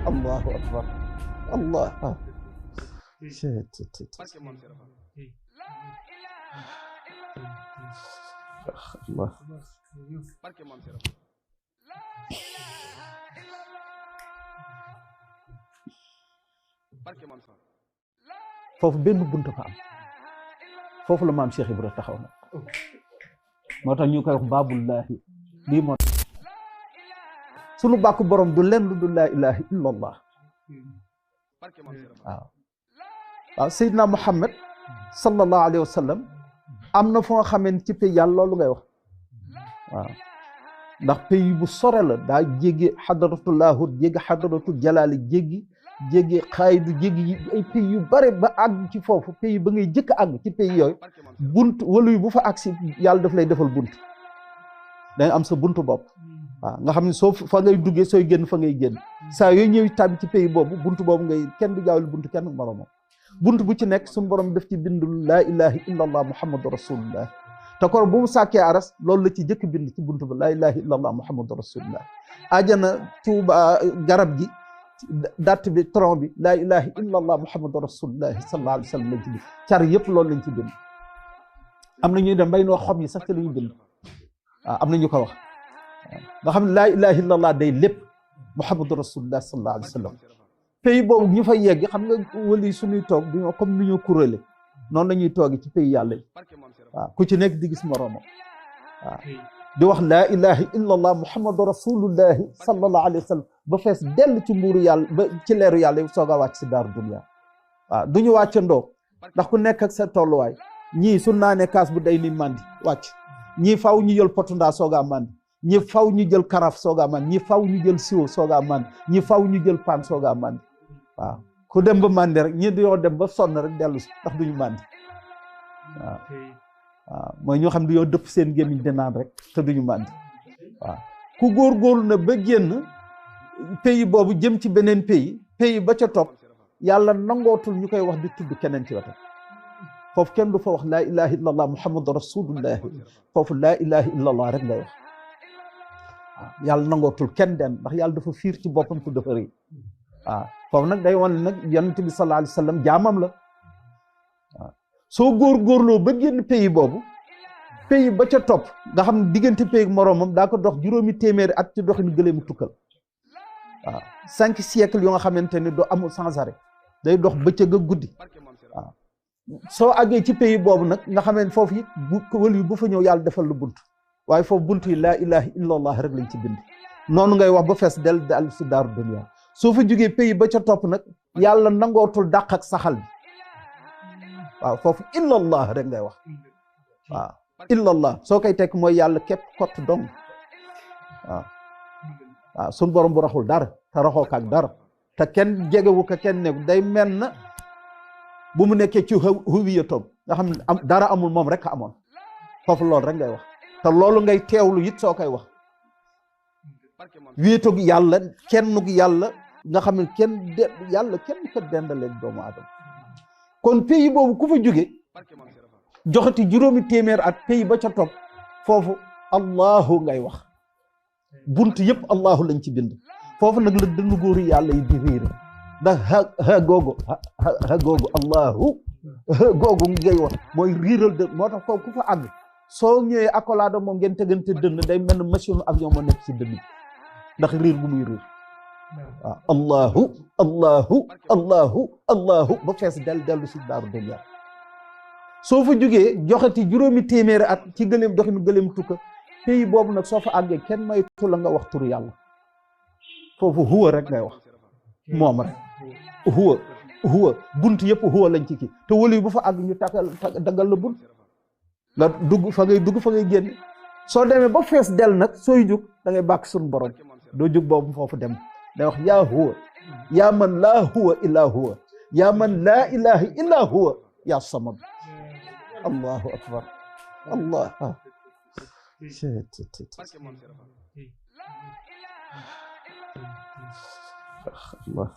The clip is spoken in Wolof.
allahu akbar allah allah foofu benn buntu fa am foofu la maam Cheikh Ibra taxaw na moo tax ñu koy wax baabullaahi lii moo sunu bàkku borom du lenn lu du laa ilaha illa allah waaw Seydina Muhammad sallallahu alayhi wa sallam am na foo xamee ci pays yàlla loolu ngay wax waaw ndax pays bu sore la daa jéggi xadaratul laahut jéggi xadaratul jalaali jéggi xaayidu jéggi ay pays yu bare ba àgg ci foofu pays ba ngay jëkk àgg ci pays yooyu bunt walu yu bu fa agsi yàlla daf lay defal bunt danga am sa buntu bopp waaw nga xam ne soo fa ngay duggee sooy génn fa ngay génn saa yooyu ñëw tàbbi ci pays boobu buntu boobu ngay kenn du jaawle buntu kenn moromam bunt bu ci nekk suñu borom def ci bindul laa ilaha illa allah muhammadu rasulullah te ko bu mu sàkkee aras loolu la ci jëkk bind ci buntu ba laa ilaha illa allah muhammadu rasulullah ajana tuuba garab gi datt bi tron bi laa ilaha illa allah muhammadu rasulullah sallallahu alayhi wa sallam lañ ci bind car yëpp loolu lañ ci bind am na ñuy dem bay noo xob yi sax ci la ñu bind waaw am na ñu ko wax nga xam ne laa ilaha illa allah day lépp muhammadu rasulullah sallallahu alayhi wa sallam pays boobu ñu fa yegg xam nga wali suñuy toog duñoo comme ni ñoo kuréele noonu la ñuy toogi ci pays yàlla yi waaw ku ci nekk di gis moroomam waaw di wax laa ilaha illa allah muhammadu rasulullahi sallallahu alayhi wa sallam ba fees dell ci mbuuru yàlla ba ci leeru yàlla yi soog a wàcc si daaru dunya waaw du ñu wàccandoo ndax ku nekk ak sa tolluwaay ñii su naanee kaas bu day ni mandi wàcc ñii faw ñu jël potu ndaa soog a mandi ñi faw ñu jël karaf soog a mandi ñi faw ñu jël siwo soog a mandi ñi faw ñu jël paan soog a mandi waaw ku dem ba mandi rek ñi dañoo dem ba sonn rek dellu si ndax duñu mandi waaw waaw mooy ñoo xam ne dañoo dëpp seen gémmiñ di naan rek te duñu mandi waaw ku góorgóorlu na ba génn pays boobu jëm ci beneen pays ba ca topp yàlla nangootul ñu koy wax di tudd keneen ci wetam foofu kenn du fa wax laa ilaha illa allah muhammadu rasulullahi foofu laa ilaha illa allah rek ngay wax waaw yàlla nangootul kenn den ndax yàlla dafa fiir ci boppam tu dafa rëy waaw foofu nag day wane nag yonent bi sallallahu alayhi wa sallam jaamam la waaw soo góorgóorloo ba génn pays boobu pays ba ca topp nga xam ne diggante pays ak moroomam daa ko dox juróomi téeméeri at ci doxinu gëleemu tukkal waaw 5 siècles yoo nga xamante ni du amul sans arrêt day dox bëccëg ak guddi waaw soo àggee ci pays boobu nag nga xam ne foofu it wël yu bu fa ñëw yàlla defal lu bunt waaye foofu bunt yi laa ilaha illa allah rek lañ ci bind noonu ngay wax ba fees del dal si daaru dunya soo fa jógee pays ba ca topp nag yàlla nangootul dàq ak saxal bi waaw foofu illa allah rek ngay wax waaw illa allah soo koy tekk mooy yàlla képp kott dong waaw waaw suñ borom bu raxul dara te raxoo kaak dara te kenn jegewu ko kenn ne day mel na bu mu nekkee ci huwiya toog nga xam ne dara amul moom rek a amoon foofu loolu rek ngay wax te loolu ngay teewlu it soo koy wax wéetoog yàlla kennug yàlla nga xam ne yàlla kenn ko dendaleeg doomu aadama kon pays boobu ku fa jóge joxati juróomi téeméer at pays ba ca topp foofu allahu ngay wax bunt yëpp allahu lañ ci bind foofu nag la dënn góoru yàlla yi di riire ndax ha googu allahu googu ngay wax mooy riiral dë moo tax foofu ku fa àgg soo ñëwee accolade moom ngeen tegante dënn day mel ne machine avion moo nekk ci dënn ndax riir bu muy riir waaw allahu ba fees dellu si daaru dunya soo fa jógee joxati juróomi téeméeri at ci gëleem doxinu gëleem tukka pays boobu nag soo fa àggee kenn maytu la nga wax turu yàlla foofu huwa rek ngay wax moom rek huwa bunt yëpp huwa lañ ci kii te wali bu fa àgg ñu daggal la bunt nga dugg fa ngay génn soo demee ba fees del nag sooy jóg da ngay bàkk suñu borom doo jóg boobu foofu dem day wax yaa huwa yaa man laa huwa illa huwa yaa man laa ilaha illa huwa yaa samad allahu akbar allah Allah